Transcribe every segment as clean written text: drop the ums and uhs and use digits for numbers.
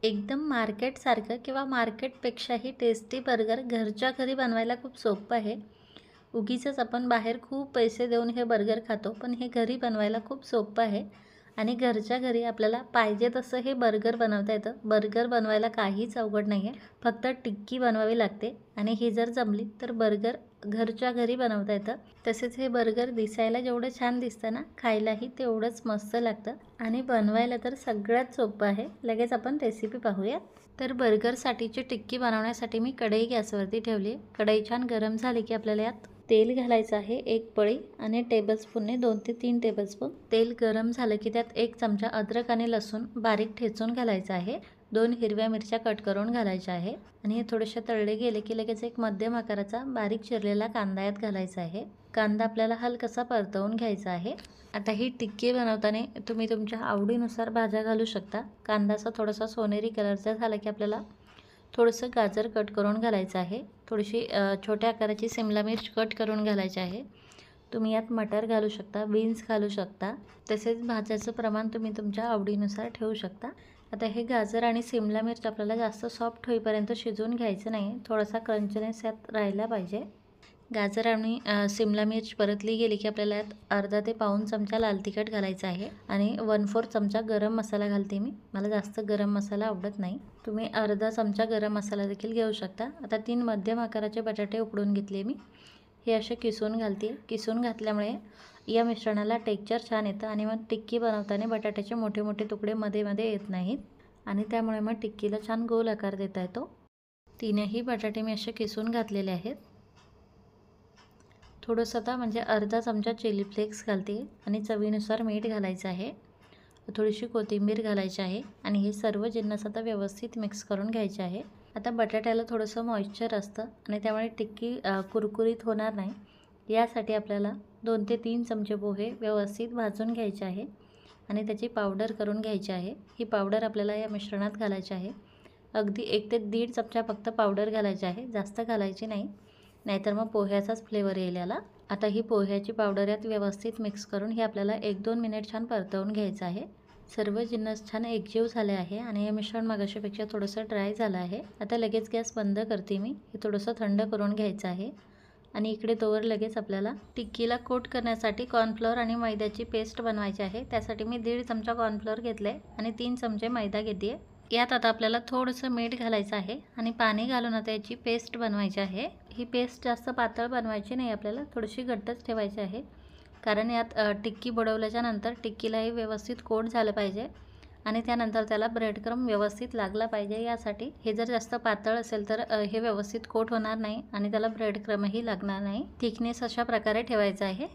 एकदम मार्केटसारखं किंवा मार्केटपेक्षाही tasty burger घरच्या घरी बनवायला खूप सोपं आहे. उगीचच आपण बाहेर खूप पैसे देऊन हे बर्गर खातो, पण हे घरी बनवायला खूप सोपं आहे आणि घरच्या घरी आपल्याला पाहिजे तसं हे बर्गर बनवता येतं. बर्गर बनवायला काहीच अवघड नाही आहे. फक्त टिक्की बनवावी लागते आणि ही जर जमली तर बर्गर घरच्या घरी बनवता येतं. तसेच हे बर्गर दिसायला जेवढं छान दिसतं ना, खायलाही तेवढंच मस्त लागतं आणि बनवायला तर सगळ्यात सोपं आहे. लगेच आपण रेसिपी पाहूया. तर बर्गरसाठीची टिक्की बनवण्यासाठी मी कढई गॅसवरती ठेवली. कढई छान गरम झाली की आपल्याला यात तेल घालायचं आहे 1 पळी आणि टेबलस्पूनने 2 ते 3 टेबलस्पून. तेल गरम झालं की त्यात 1 चमचा अद्रक आणि लसूण बारीक ठेचून घालायचं आहे. 2 हिरव्या मिरच्या कट करून घालायच्या आहे आणि हे थोडेसे तळले गेले की लगेच एक मध्यम आकाराचा बारीक चिरलेला कांदा यात घालायचा आहे. कांदा आपल्याला हलकासा परतवून घ्यायचा आहे. आता ही टिक्की बनवताना तुम्ही तुमच्या आवडीनुसार भाज्या घालू शकता. कांदाचा थोडासा सोनेरी कलरचा झाला की आपल्याला थोडंसं गाजर कट करून घालायचं आहे. थोडीशी छोट्या आकाराची शिमला मिर्च कट करून घालायची आहे. तुम्ही यात मटर घालू शकता, बीन्स घालू शकता. तसेच भाज्याचं प्रमाण तुम्ही तुमच्या आवडीनुसार ठेवू शकता. आता हे गाजर आणि शिमला मिर्च आपल्याला जास्त सॉफ्ट होईपर्यंत शिजवून घ्यायचं नाही. थोडासा क्रंचनेस यात राहिला पाहिजे. गाजर आणि शिमला मिर्च परतली गेली की आपल्याला यात अर्धा ते पाऊण चमचा लाल तिखट घालायचं आहे आणि 1/4 चमचा गरम मसाला घालते मी. मला जास्त गरम मसाला आवडत नाही. तुम्ही अर्धा चमचा गरम मसाला देखील घेऊ शकता. आता 3 मध्यम आकाराचे बटाटे उकडून घेतले मी. हे असे किसून घालते. किसून घातल्यामुळे या मिश्रणाला टेक्स्चर छान येतं आणि मग टिक्की बनवताना बटाट्याचे मोठे मोठे तुकडे मध्ये मध्ये येत नाहीत आणि त्यामुळे मग टिक्कीला छान गोल आकार देता येतो. तीनही बटाटे मी असे किसून घातलेले आहेत. थोडंसं आता म्हणजे अर्धा चमचा चिली फ्लेक्स घालते आणि चवीनुसार मीठ घालायचं आहे. थोडीशी कोथिंबीर घालायची आहे आणि हे सर्व जिन्नस आता व्यवस्थित मिक्स करून घ्यायचे आहे. आता बटाट्याला थोडंसं मॉइश्चर असतं आणि त्यामुळे टिक्की कुरकुरीत होणार नाही. यासाठी आपल्याला 2 ते 3 चमचे पोहे व्यवस्थित भाजून घ्यायचे आहे आणि त्याची पावडर करून घ्यायची आहे. ही पावडर आपल्याला या मिश्रणात घालायची आहे. अगदी 1 ते 1.5 चमचा फक्त पावडर घालायची आहे, जास्त घालायची नाही, नाहीतर मग पोह्याचाच फ्लेवर येईल याला. आता ही पोह्याची पावडर यात व्यवस्थित मिक्स करून हे आपल्याला 1-2 मिनिट छान परतवून घ्यायचं आहे. सर्व जिन्नस छान एकजीव झाले आहे आणि हे मिश्रण मगाशीपेक्षा थोडंसं ड्राय झालं आहे. आता लगेच गॅस बंद करते मी. हे थोडंसं थंड करून घ्यायचं आहे आणि इकडे तोवर लगेच आपल्याला टिक्कीला कोट करण्यासाठी कॉर्नफ्लोअर आणि मैद्याची पेस्ट बनवायची आहे. त्यासाठी मी 1.5 चमचा कॉर्नफ्लोअर घेतले आणि 3 चमचे मैदा घेते. यात आता आपल्याला थोडंसं मीठ घालायचं आहे आणि पाणी घालून आता याची पेस्ट बनवायची आहे. ही पेस्ट जास्त पातळ बनवायची नाही, आपल्याला थोडीशी घट्टच ठेवायची आहे, कारण यात टिक्की बुडवल्याच्या नंतर टिक्कीलाही व्यवस्थित कोट झालं पाहिजे आणि त्यानंतर त्याला ब्रेड क्रम व्यवस्थित लागला पाहिजे. यासाठी हे जर जास्त पातळ असेल तर हे व्यवस्थित कोट होणार नाही आणि त्याला ब्रेड क्रमही लागणार नाही. थिकनेस अशा प्रकारे ठेवायचा आहे.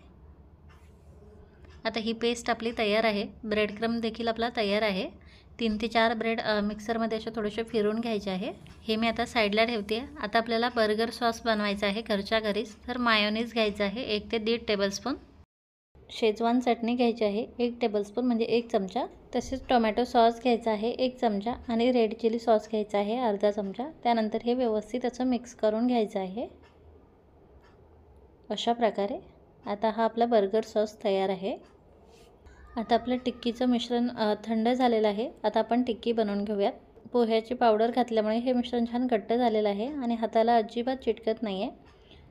आता ही पेस्ट आपली तयार आहे. ब्रेड क्रम देखील आपला तयार आहे. 3 ते 4 ब्रेड मिक्सरमध्ये असे थोडेसे फिरून घ्यायचे आहे. हे मी आता साईडला ठेवते. आता आपल्याला बर्गर सॉस बनवायचा आहे घरच्या घरीच. तर मायोनीज घ्यायचं आहे 1 ते 1.5 टेबलस्पून. शेजवान चटणी घ्यायची आहे 1 टेबलस्पून म्हणजे 1 चमचा. तसेच टोमॅटो सॉस घ्यायचा आहे 1 चमचा आणि रेड चिली सॉस घ्यायचा आहे अर्धा चमचा. त्यानंतर हे व्यवस्थित असं मिक्स करून घ्यायचं आहे अशा प्रकारे. आता हा आपला बर्गर सॉस तयार आहे. आता आपलं टिक्कीचं मिश्रण थंड झालेलं आहे. आता आपण टिक्की बनवून घेऊयात. पोह्याची पावडर घातल्यामुळे हे मिश्रण छान घट्ट झालेलं आहे आणि हाताला अजिबात चिटकत नाही आहे.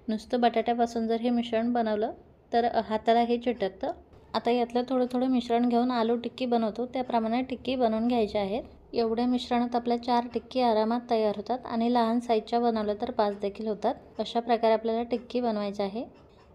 नुसतं बटाट्यापासून जर हे मिश्रण बनवलं तर हाताला हे चिटकतं. आता यातलं थोडं थोडं मिश्रण घेऊन आलू टिक्की बनवतो त्याप्रमाणे टिक्की बनवून घ्यायची आहेत. एवढ्या मिश्रणात आपल्या 4 टिक्की आरामात तयार होतात आणि लहान साईजच्या बनवल्या तर 5 देखील होतात. अशा प्रकारे आपल्याला टिक्की बनवायची आहे.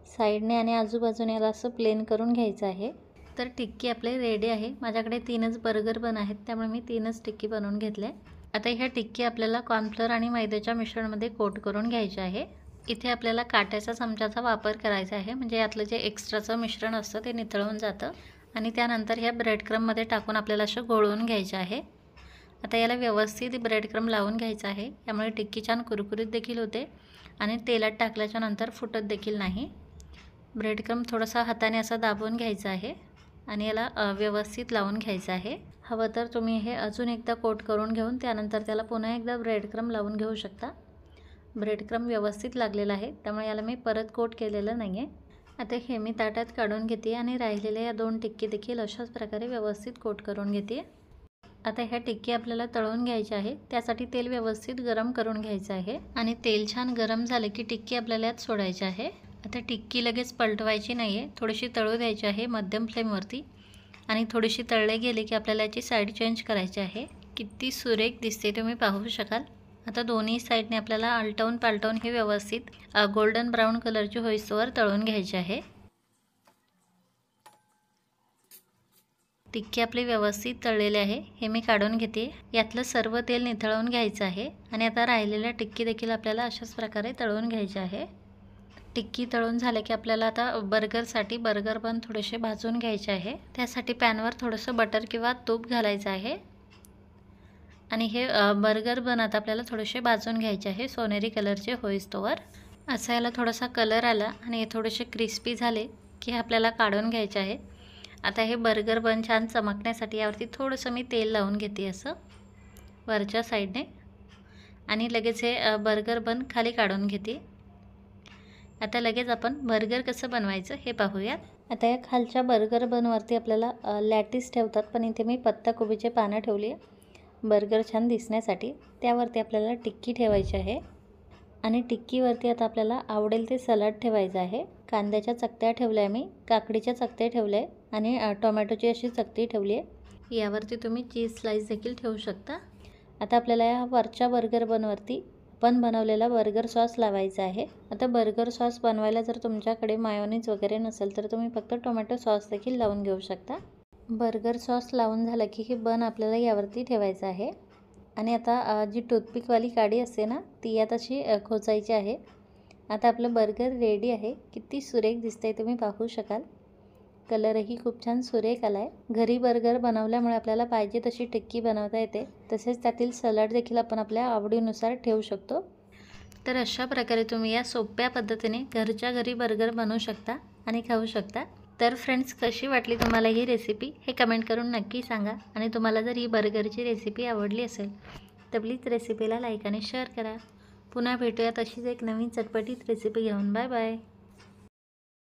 साईडने आणि आजूबाजूने याला असं प्लेन करून घ्यायचं आहे. तर टिक्की आपले रेडी आहे. माझ्याकडे 3च बर्गर बन आहेत त्यामुळे मी 3च टिक्की बनवून घेतल्या. आता ह्या टिक्की आपल्याला कॉर्नफ्लोअर आणि मैद्याच्या मिश्रणमध्ये कोट करून घ्यायचे आहे. इथे आपल्याला काट्याच्या चमच्याचा वापर करायचा आहे, म्हणजे यातलं जे एक्स्ट्राचं मिश्रण असतं ते निथळून जातं आणि त्यानंतर ह्या ब्रेड क्रममध्ये टाकून आपल्याला असं घोळवून घ्यायचं आहे. आता याला व्यवस्थित ब्रेड क्रम लावून घ्यायचा आहे. यामुळे टिक्की छान कुरकुरीत देखील होते आणि तेलात टाकल्याच्या नंतर फुटत देखील नाही. ब्रेड क्रम थोडासा हाताने असा दाबून घ्यायचा आहे आणि याला व्यवस्थित लावून घ्यायचं आहे. हवं तर तुम्ही हे अजून एकदा कोट करून घेऊन त्यानंतर त्याला पुन्हा एकदा ब्रेड क्रम लावून घेऊ शकता. ब्रेड क्रम व्यवस्थित लागलेला आहे त्यामुळे याला मी परत कोट केलेलं नाही आहे. आता हे मी ताटात काढून घेते आणि राहिलेल्या या 2 टिक्की देखील अशाच प्रकारे व्यवस्थित कोट करून घेते. आता ह्या टिक्की आपल्याला तळून घ्यायची आहे। त्यासाठी तेल व्यवस्थित गरम करून घ्यायचं आहे आणि तेल छान गरम झाले की टिक्की आपल्याला यात सोडायची आहे। आता टिक्की लगेच पलटवायची नाही आहे, थोडीशी तळू द्यायची आहे मध्यम फ्लेमवरती आणि थोडीशी तळले गेले की आपल्याला याची साईड चेंज करायची आहे। किती सुरेख दिसते तुम्ही पाहू शकाल। आता दोन्ही साईडने आपल्याला आलटवून पालटवून हे व्यवस्थित गोल्डन ब्राऊन कलरची होईस्तोवर तळून घ्यायची आहे। टिक्की आपली व्यवस्थित तळलेली आहे, हे मी काढून घेते। यातलं सर्व तेल निथळवून घ्यायचं आहे आणि आता राहिलेल्या टिक्की देखील आपल्याला अशाच प्रकारे तळून घ्यायची आहे। टिक्की तळून झाले की आपल्याला आता बर्गरसाठी बर्गर बन थोडेसे भाजून घ्यायचे आहे। त्यासाठी पॅनवर थोडंसं बटर किंवा तूप घालायचं आहे आणि हे बर्गर बन आता आपल्याला थोडेसे भाजून घ्यायचे आहे सोनेरी कलरचे होईस्तोवर। असा याला थोडासा कलर आला आणि हे थोडेसे क्रिस्पी झाले की आपल्याला काढून घ्यायचे आहे। आता हे बर्गर बन छान चमकण्यासाठी यावरती थोडंसं मी तेल लावून घेते असं वरच्या साईडने आणि लगेच हे बर्गर बन खाली काढून घेते। आता लगेच आपण बर्गर कसं बनवायचं हे पाहूयात। आता या खालच्या बर्गर बनवरती आपल्याला लॅटिस ठेवतात, पण इथे मी पत्ताकोबीचे पानं ठेवली आहे बर्गर छान दिसण्यासाठी। त्यावरती आपल्याला टिक्की ठेवायची आहे आणि टिक्कीवरती आता आपल्याला आवडेल ते सलाड ठेवायचं आहे। कांद्याच्या चकत्या ठेवल्या आहे मी, काकडीच्या चकत्या ठेवल्या आहे आणि टोमॅटोची अशी चकती ठेवली आहे। यावरती तुम्ही चीज स्लाइस देखील ठेवू शकता। आता आपल्याला या वरच्या बर्गर बनवरती पण बनवलेला बर्गर सॉस लावायचा आहे। आता बर्गर सॉस बनवायला जर तुमच्याकडे मायोनीज वगैरे नसेल तर तुम्ही फक्त टोमॅटो सॉस देखील लावून घेऊ शकता। बर्गर सॉस लावून झालं की हे बन आपल्याला यावरती ठेवायचं आहे आणि आता जी टूथपिकवाली काडी असते ना ती यात अशी खोचायची आहे। आता आपलं बर्गर रेडी आहे। किती सुरेख दिसतंय तुम्ही पाहू शकाल। कलरही खूप छान सुरेख आला आहे। घरी बर्गर बनवल्यामुळे आपल्याला पाहिजे तशी टिक्की बनवता येते, तसेच त्यातील सलाड देखील आपण आपल्या आवडीनुसार ठेवू शकतो। तर अशा प्रकारे तुम्ही या सोप्या पद्धतीने घरच्या घरी बर्गर बनवू शकता आणि खाऊ शकता। तर फ्रेंड्स, कशी वाटली तुम्हाला ही रेसिपी हे कमेंट करून नक्की सांगा आणि तुम्हाला जर ही बर्गरची रेसिपी आवडली असेल तर प्लीज रेसिपीला लाईक आणि शेअर करा। पुन्हा भेटूया तशीच एक नवीन चटपटीत रेसिपी घेऊन। Bye bye.